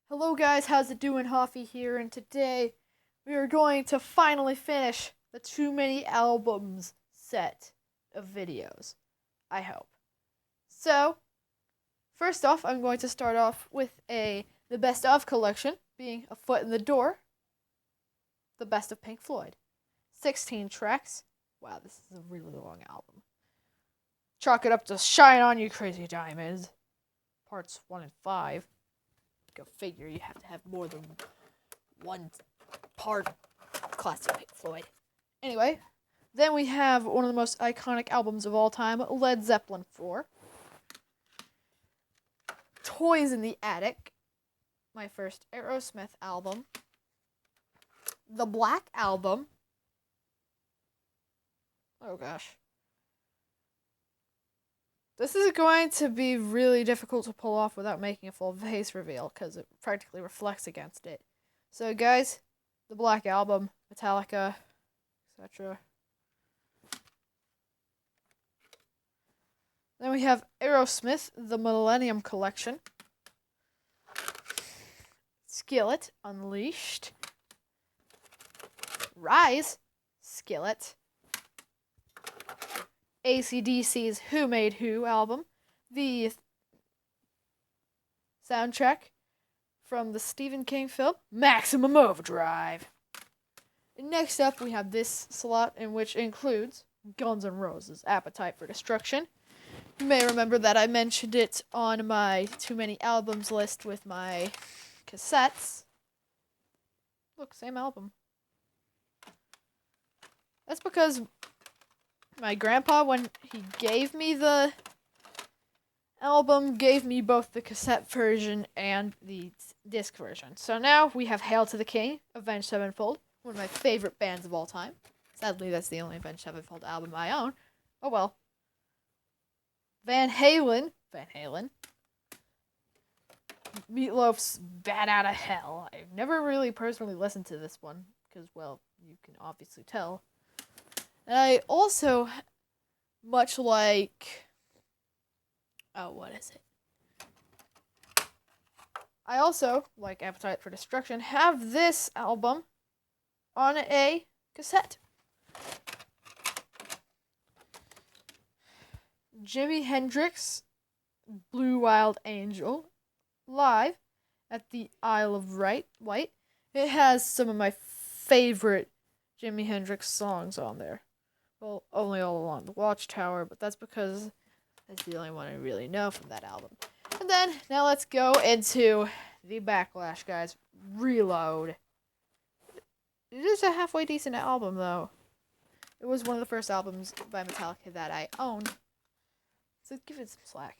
Hello guys, how's it doing? Hoffy here, and today we are going to finally finish the Too Many Albums set of videos. I hope. So, first off, I'm going to start off with the Best Of collection, being A Foot in the Door, the Best of Pink Floyd. 16 tracks. Wow, this is a really long album. Chalk it up to Shine On You Crazy Diamonds, parts 1 and 5. Go figure, you have to have more than one part classic Pink Floyd. Anyway, then we have one of the most iconic albums of all time, Led Zeppelin 4. Toys in the Attic, my first Aerosmith album. The Black Album. Oh gosh. This is going to be really difficult to pull off without making a full face reveal, because it practically reflects against it. So guys, the Black Album, Metallica, etc. Then we have Aerosmith, the Millennium Collection. Skillet, Unleashed. Rise, Skillet. AC/DC's Who Made Who album, the soundtrack from the Stephen King film Maximum Overdrive. And next up, we have this slot, in which includes Guns N' Roses' Appetite for Destruction. You may remember that I mentioned it on my Too Many Albums list with my cassettes. Look, same album. That's because my grandpa, when he gave me the album, gave me both the cassette version and the disc version. So now we have Hail to the King, Avenged Sevenfold, one of my favorite bands of all time. Sadly, that's the only Avenged Sevenfold album I own. Oh well. Van Halen. Meatloaf's Bat Out of Hell. I've never really personally listened to this one, because, well, you can obviously tell. And I also, much like, what is it? I also, like Appetite for Destruction, have this album on a cassette. Jimi Hendrix, Blue Wild Angel, live at the Isle of Wight. It has some of my favorite Jimi Hendrix songs on there. Well, only All Along the Watchtower, but that's because that's the only one I really know from that album. And then, now let's go into the Backlash, guys. Reload. It is a halfway decent album, though. It was one of the first albums by Metallica that I owned. So give it some slack.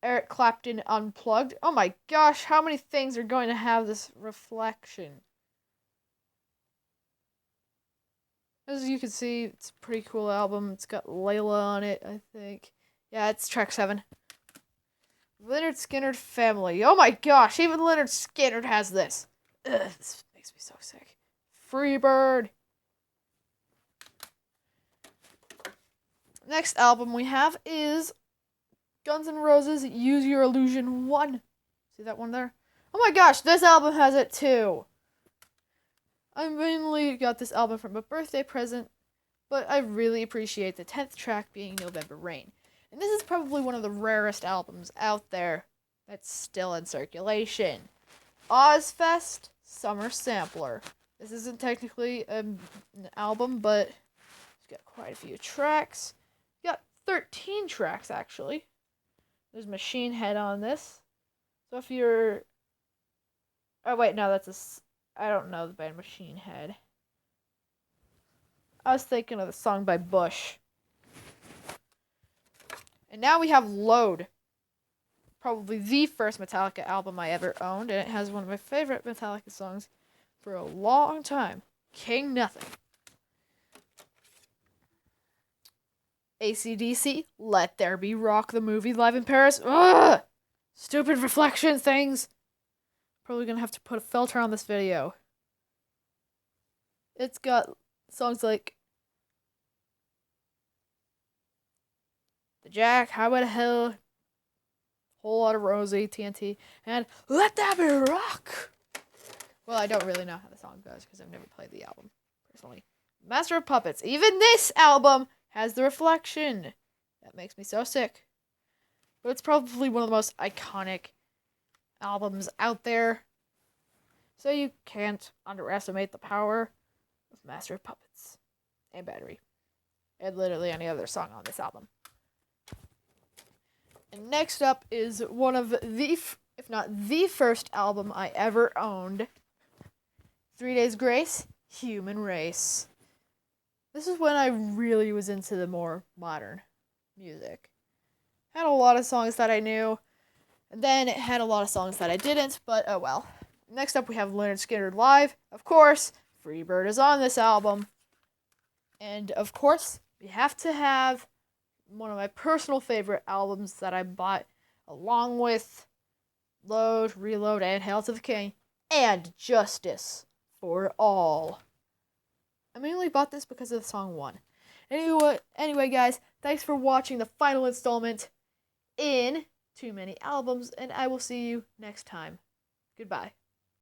Eric Clapton Unplugged. Oh my gosh, how many things are going to have this reflection? As you can see, it's a pretty cool album. It's got Layla on it, I think. Yeah, it's track 7. Lynyrd Skynyrd Family. Oh my gosh, even Lynyrd Skynyrd has this. Ugh, this makes me so sick. Freebird. Next album we have is Guns N' Roses' Use Your Illusion 1. See that one there? Oh my gosh, this album has it too. I mainly got this album from a birthday present, but I really appreciate the 10th track being November Rain. And this is probably one of the rarest albums out there that's still in circulation. Ozfest Summer Sampler. This isn't technically an album, but it's got quite a few tracks. It's got 13 tracks, actually. There's Machine Head on this. So if you're... Oh, wait, no, that's I don't know the band Machine Head. I was thinking of the song by Bush. And now we have Load. Probably the first Metallica album I ever owned, and it has one of my favorite Metallica songs for a long time. King Nothing. AC/DC, Let There Be Rock, the movie live in Paris. Ugh! Stupid reflection things. Probably gonna have to put a filter on this video. It's got songs like The Jack, Highway to Hell, Whole Lot of Rosie, TNT, and Let There Be Rock. Well, I don't really know how the song goes because I've never played the album personally. Master of Puppets. Even this album has The Reflection. That makes me so sick. But it's probably one of the most iconic albums out there. So you can't underestimate the power of Master of Puppets and Battery. And literally any other song on this album. And next up is one of the, if not the first album I ever owned. 3 Days Grace, Human Race. This is when I really was into the more modern music. Had a lot of songs that I knew, and then it had a lot of songs that I didn't, but oh well. Next up we have Lynyrd Skynyrd Live. Of course, Freebird is on this album. And of course, we have to have one of my personal favorite albums that I bought along with Load, Reload, and Hail to the King, and Justice for All. I mainly bought this because of the song 1. Anyway, guys, thanks for watching the final installment in Too Many Albums, and I will see you next time. Goodbye.